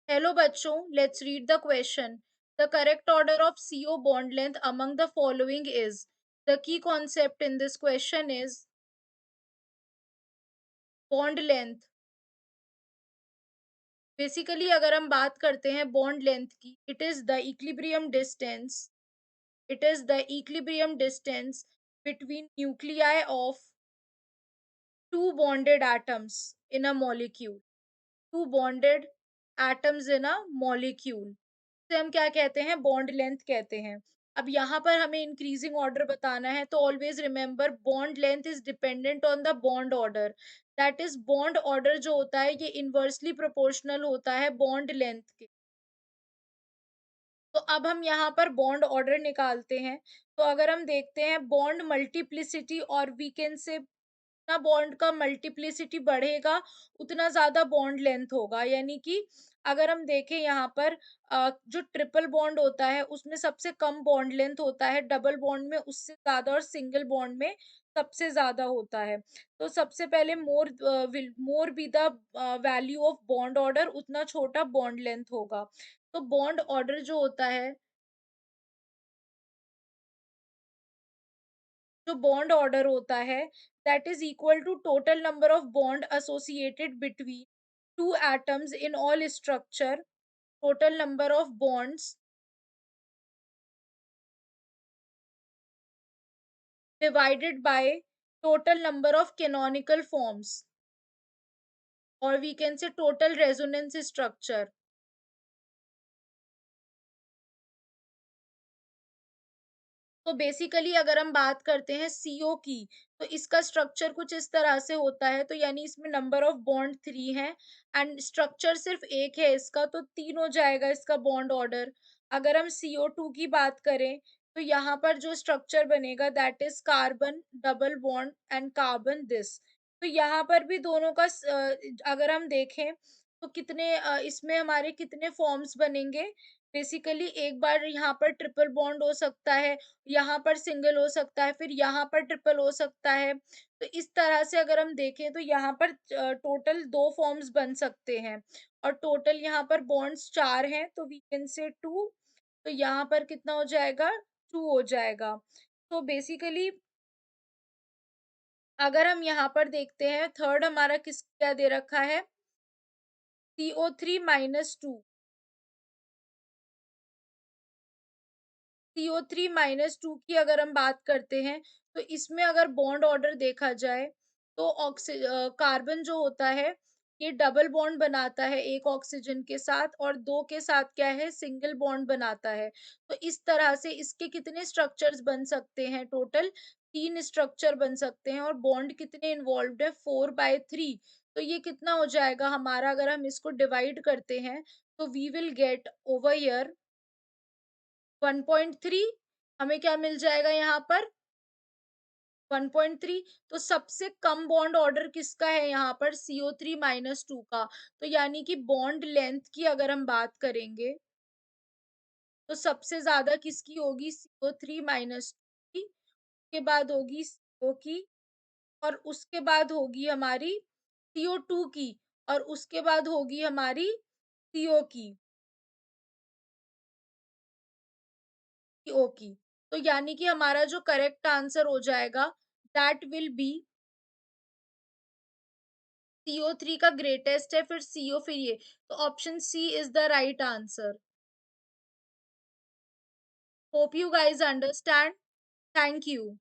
Hello बच्चों, let's read the question. The correct order of CO bond length among the following is. The key concept in this question is bond length. Basically अगर हम बात करते हैं bond length की, it is the equilibrium distance between nuclei of two bonded atoms in a molecule. Two bonded atoms in a molecule से हम क्या कहते हैं, बॉन्ड लेंथ कहते हैं. अब यहाँ पर हमें इंक्रीजिंग ऑर्डर बताना है, तो always remember bond length is dependent on the bond order. That is bond order जो होता है ये इनवर्सली प्रोपोर्शनल होता है बॉन्ड लेंथ के. तो अब हम यहाँ पर बॉन्ड ऑर्डर निकालते हैं. तो अगर हम देखते हैं बॉन्ड मल्टीप्लिसिटी, और वी कैन से जितना बॉन्ड का मल्टीप्लिसिटी बढ़ेगा उतना ज्यादा बॉन्ड लेंथ होगा. यानी कि अगर हम देखें यहाँ पर जो ट्रिपल बॉन्ड होता है उसमें सबसे कम बॉन्ड लेंथ होता है, डबल बॉन्ड में उससे ज्यादा, और सिंगल बॉन्ड में सबसे ज्यादा होता है. तो सबसे पहले more be the value of bond order, उतना छोटा बॉन्ड लेंथ होगा. तो बॉन्ड ऑर्डर जो बॉन्ड ऑर्डर होता है, that is equal to total number of bond associated between two atoms in all structure. Total number of bonds divided by total number of canonical forms, or we can say total resonance structure. तो basically अगर हम बात करते हैं CO की, तो इसका structure कुछ इस तरह से होता है. तो यानी इसमें नंबर ऑफ बॉन्ड 3 है, एंड स्ट्रक्चर सिर्फ एक है इसका, तो 3 हो जाएगा इसका बॉन्ड ऑर्डर. अगर हम CO2 की बात करें, तो यहाँ पर जो स्ट्रक्चर बनेगा that is carbon double bond and carbon this. तो यहाँ पर भी दोनों का अगर हम देखें तो कितने इसमें हमारे कितने फॉर्म्स बनेंगे. बेसिकली एक बार यहाँ पर ट्रिपल बॉन्ड हो सकता है, यहाँ पर सिंगल हो सकता है, फिर यहाँ पर ट्रिपल हो सकता है. तो इस तरह से अगर हम देखें तो यहाँ पर टोटल 2 फॉर्म्स बन सकते हैं, और टोटल यहाँ पर बॉन्ड्स 4 हैं, तो वी कैन से 2. तो यहाँ पर कितना हो जाएगा, 2 हो जाएगा. तो बेसिकली अगर हम यहाँ पर देखते हैं, थर्ड हमारा किस क्या दे रखा है, CO3 - 2. CO3 - 2 की अगर हम बात करते हैं, तो इसमें अगर बॉन्ड ऑर्डर देखा जाए, तो कार्बन जो होता है ये डबल बॉन्ड बनाता है एक ऑक्सीजन के साथ, और दो के साथ क्या है, सिंगल बॉन्ड बनाता है. तो इस तरह से इसके कितने स्ट्रक्चर्स बन सकते हैं, टोटल 3 स्ट्रक्चर बन सकते हैं, और बॉन्ड कितने इन्वॉल्व है, 4/3. तो ये कितना हो जाएगा हमारा, अगर हम इसको डिवाइड करते हैं, तो we will get over here 1.3. हमें क्या मिल जाएगा यहाँ पर, 1.3. तो सबसे कम बॉन्ड ऑर्डर किसका है यहाँ पर, CO3 - 2 का. तो यानी कि बॉन्ड लेंथ की अगर हम बात करेंगे, तो सबसे ज्यादा किसकी होगी, CO3 - 2 की. उसके बाद होगी CO की, और उसके बाद होगी हमारी CO2 की, और उसके बाद होगी हमारी CO की. की. तो यानी कि हमारा जो करेक्ट आंसर हो जाएगा, दैट विल बी CO3 का ग्रेटेस्ट है, फिर CO, फिर ये. तो option c is the right answer. Hope you guys understand. Thank you.